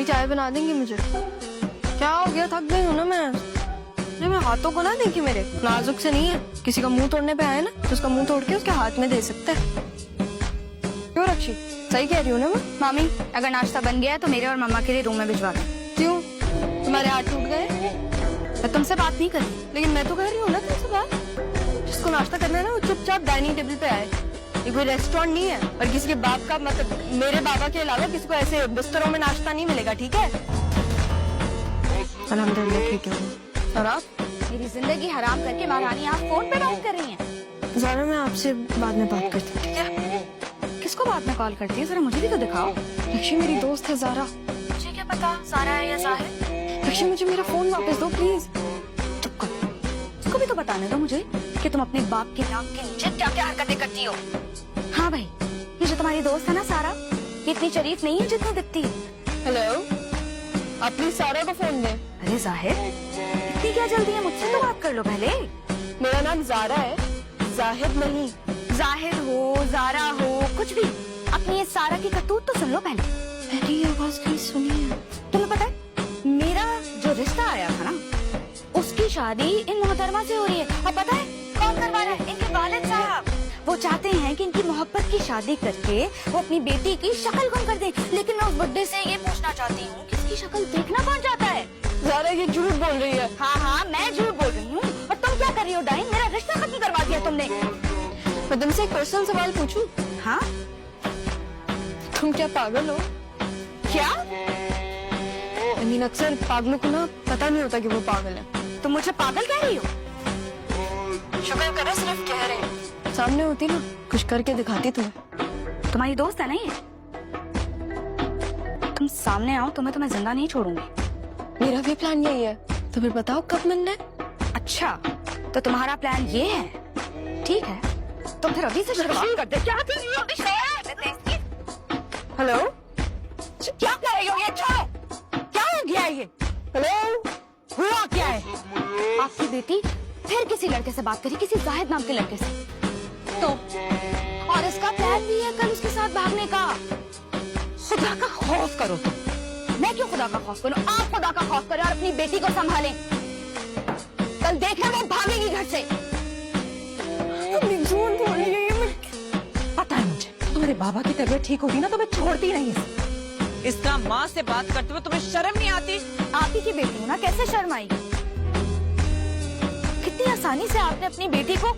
Mummy चाय बना देंगी मुझे? क्या हो गया, थक गई हूँ ना मैं। अरे मैं हाथों को ना देखी, मेरे नाजुक से नहीं है। किसी का मुंह तोड़ने पे आए ना तो उसका मुंह तोड़ के उसके हाथ में दे सकते हैं। क्यों रक्षी, सही कह रही हूँ ना मैं? मामी अगर नाश्ता बन गया है तो मेरे और मम्मा के लिए रूम में भिजवा दो। क्यों, तुम्हारे हाथ टूट गए? मैं तुमसे बात नहीं कर रही। लेकिन मैं तो कर रही हूँ ना तुमसे बात। जिसको नाश्ता करना है ना वो चुपचाप डाइनिंग टेबल पे आए। ये कोई रेस्टोरेंट नहीं है और किसी के बाप का, मतलब मेरे बाबा के अलावा किसी को ऐसे बिस्तरों में नाश्ता नहीं मिलेगा, ठीक है? अल्हम्दुलिल्लाह ठीक है। और आप? मेरी जिंदगी हराम करके महारानी आप फोन पे बात कर रही हैं। ज़ारा मैं आपसे बाद में बात करती हूँ, ठीक है? किसको बाद में कॉल करती है, जरा मुझे भी तो दिखाओ। लक्ष्मी मेरी दोस्त है ज़ारा। मुझे क्या पता ज़ारा है या ज़ाहिर। लक्ष्मी मुझे मेरा फोन वापस दो प्लीज। चुप कर, उसको भी तो बताने दो मुझे कि तुम अपने बाप के नाक के नीचे क्या क्या हरकतें करती हो। हाँ भाई, ये जो तुम्हारी दोस्त है ना सारा, ये इतनी शरीफ नहीं है जितनी दिखती है। हेलो, आप प्लीज सारा को फोन दें। अरे जाहिर, इतनी क्या जल्दी है, मुझसे तो बात कर लो पहले। मेरा नाम ज़ारा है, जाहिद नहीं। जाहिद हो, ज़ारा हो, कुछ भी, अपनी ये सारा की करतूत तो सुन लो पहले। मेरी ये आवाज नहीं सुनी है। तुम्हें पता है मेरा जो रिश्ता आया था ना, उसकी शादी इन मोहतरमा से हो रही है। अब पता है कौन करवा रहा है? इनके वालिद साहब। वो चाहते हैं कि इनकी मोहब्बत की शादी करके वो अपनी बेटी की शक्ल गुम कर दे। लेकिन मैं उस बुड्ढे से ये पूछना चाहती हूँ कि इसकी शक्ल देखना कौन चाहता है? ज़ारा ये झूठ बोल रही है। हाँ हाँ, मैं झूठ बोल रही हूँ। और तुम क्या कर रही हो डाइन? मेरा रिश्ता खत्म करवा दिया तुमने। मैं तुमसे एक पर्सनल सवाल पूछूं? हाँ, तुम क्या पागल हो? क्या? अक्सर पागलों को ना पता नहीं होता कि वो पागल है। तुम मुझे पागल कह रही हो? शुक्र करो सिर्फ कह रहे हैं। सामने होती ना कुछ करके दिखाती तुम्हें। तुम्हारी दोस्त है ना ये? तुम सामने आओ तो मैं तुम्हें जिंदा नहीं छोड़ूंगी। मेरा भी प्लान यही है, तो फिर बताओ कब मिलना है? अच्छा, तो तुम्हारा प्लान ये है, ठीक है। तो फिर अभी से शुरुआत कर दे। क्या कर रही हो? हेलो, क्या कर रही हो? ये छोड़ो, क्या हो गया ये? हेलो, हुआ क्या है? आपकी बेटी फिर किसी लड़के से बात करी, किसी जाहिद नाम के लड़के से। तो और इसका प्लान भी है कल उसके साथ भागने का। खुदा का खौफ करो तुम। मैं क्यों खुदा का खौफ करूं? आप खुदा का खौफ करें और अपनी बेटी को संभालें। कल देखना वो भागेगी घर से। झूठ बोल रही है। पता है मुझे, तुम्हारे बाबा की तबीयत ठीक होती ना तो मैं छोड़ती नहीं इसे। इसका माँ से बात करते हुए तुम्हें शर्म नहीं आती? आप ही की बेटी हो ना, कैसे शर्म आएगी? कितनी आसानी से आपने अपनी बेटी को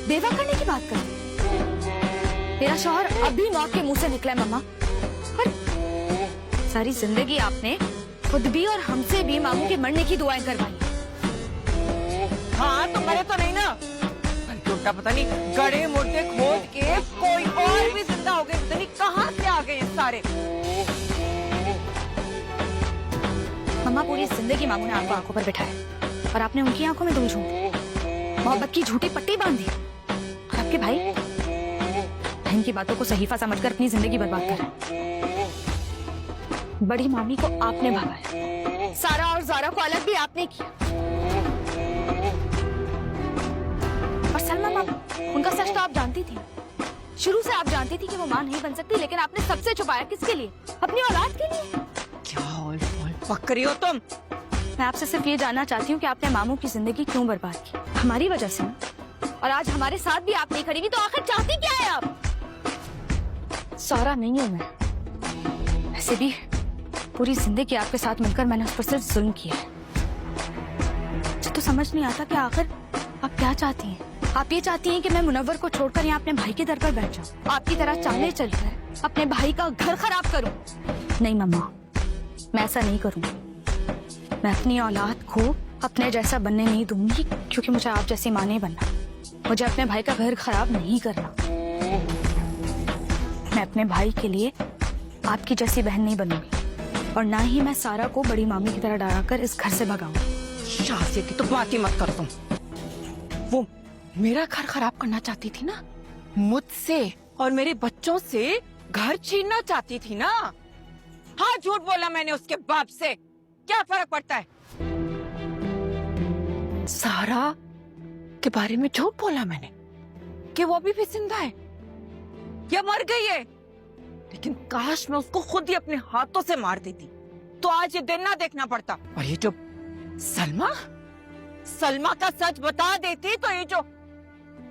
बेवा करने की बात कर दी। मेरा शौहर अभी मौत के मुंह से निकला है मम्मा। पर सारी जिंदगी आपने खुद भी और हमसे भी मामू के मरने की दुआएं करवाई। हाँ, तुम मरे तो नहीं ना? टूटा पता नहीं गड़े मुर्दे खोद के कोई और भी जिंदा हो गए। पता नहीं कहाँ से आ गए सारे। मम्मा पूरी जिंदगी मामू ने आपको आंखों पर बिठाया और आपने उनकी आंखों में धूल झोंकी, मोहब्बत की झूठी पट्टी बांधी। और आपके भाई बहन की बातों को सहीफा समझकर अपनी जिंदगी बर्बाद कर रहे। बड़ी मामी को आपने भगाया, सारा और ज़ारा को अलग भी आपने किया। और सलमा मामा, उनका सच तो आप जानती थी। शुरू से आप जानती थी कि वो मां नहीं बन सकती, लेकिन आपने सबसे छुपाया किसके लिए? अपनी औलाद के लिए। क्या पक रही हो तुम? मैं आपसे सिर्फ ये जानना चाहती हूँ कि आपने मामू की जिंदगी क्यों बर्बाद की? हमारी वजह से ना। और आज हमारे साथ भी आप नहीं खड़ी हुई, तो आखिर चाहती क्या है आप? सारा नहीं हूँ मैं। वैसे भी पूरी जिंदगी आपके साथ मिलकर मैंने उस पर सिर्फ जुल्म किया है। मुझे तो समझ नहीं आता कि आखिर आप क्या चाहती हैं। आप ये चाहती हैं कि मैं मुनव्वर को छोड़कर यहाँ अपने भाई के दर पर बैठ जाऊँ, आपकी तरह चाले चलकर अपने भाई का घर खराब करूँ? नहीं मम्मा, मैं ऐसा नहीं करूँगी। मैं अपनी औलाद को अपने जैसा बनने नहीं दूंगी, क्योंकि मुझे आप जैसी माँ नहीं बनना। मुझे अपने भाई का घर खराब नहीं करना। मैं अपने भाई के लिए आपकी जैसी बहन नहीं बनूंगी, और ना ही मैं सारा को बड़ी मामी की तरह डरा कर इस घर से भगाऊंगी। शादी की तो बात ही मत कर तुम। वो मेरा घर खराब करना चाहती थी ना, मुझसे और मेरे बच्चों से घर छीनना चाहती थी ना। हाँ, झूठ बोला मैंने उसके बाप से, क्या फर्क पड़ता है? सारा के बारे में झूठ बोला मैंने कि वो अभी भी जिंदा है या मर गई है। लेकिन काश मैं उसको खुद ही अपने हाथों से मार देती। तो आज ये दिन ना देखना पड़ता। और ये जो सलमा सलमा का सच बता देती तो ये जो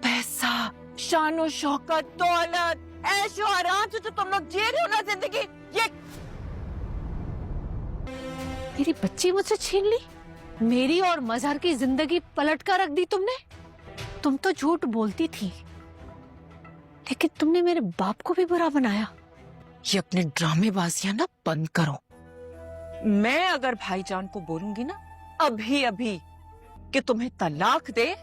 पैसा, शानो शौकत, दौलत, ऐशो आराम से जो तुम लोग जी रहे हो ना जिंदगी, ये मेरी बच्ची मुझसे छीन ली, मेरी और मजहर की जिंदगी पलट कर रख दी तुमने। तुम तो झूठ बोलती थी, लेकिन तुमने मेरे बाप को भी बुरा बनाया। ये अपने ड्रामेबाजियां ना बंद करो। मैं अगर भाईजान को बोलूंगी ना अभी अभी कि तुम्हें तलाक दे,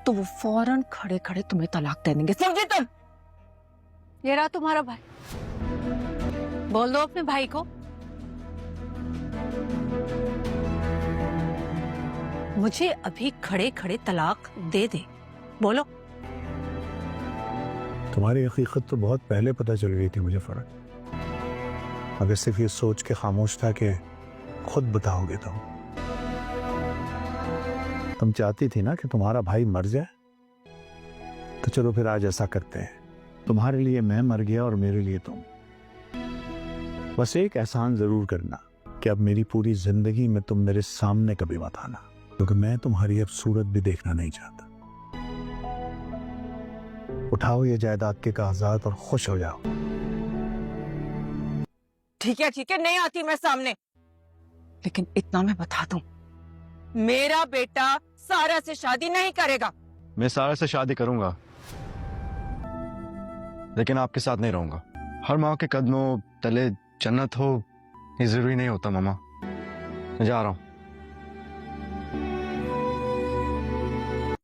तो वो फौरन खड़े खड़े तुम्हें तलाक दे देंगे, समझे तुम? ये रहा तुम्हारा भाई, बोल दो अपने भाई को मुझे अभी खड़े खड़े तलाक दे दे। बोलो। तुम्हारी हकीकत तो बहुत पहले पता चल गई थी मुझे फर्क, अगर सिर्फ ये सोच के खामोश था कि खुद बताओगे तुम चाहती थी ना कि तुम्हारा भाई मर जाए, तो चलो फिर आज ऐसा करते हैं, तुम्हारे लिए मैं मर गया और मेरे लिए तुम। बस एक एहसान जरूर करना कि अब मेरी पूरी जिंदगी में तुम मेरे सामने कभी मत आना, क्योंकि मैं तुम्हारी अब सूरत भी देखना नहीं चाहता। उठाओ ये जायदाद के कागजात और खुश हो जाओ। ठीक है, नहीं आती मैं सामने, लेकिन इतना मैं बता दूं, मेरा बेटा सारा से शादी नहीं करेगा। मैं सारा से शादी करूंगा, लेकिन आपके साथ नहीं रहूंगा। हर माँ के कदमों तले जन्नत हो ये जरूरी नहीं होता मामा। मैं जा रहा हूं।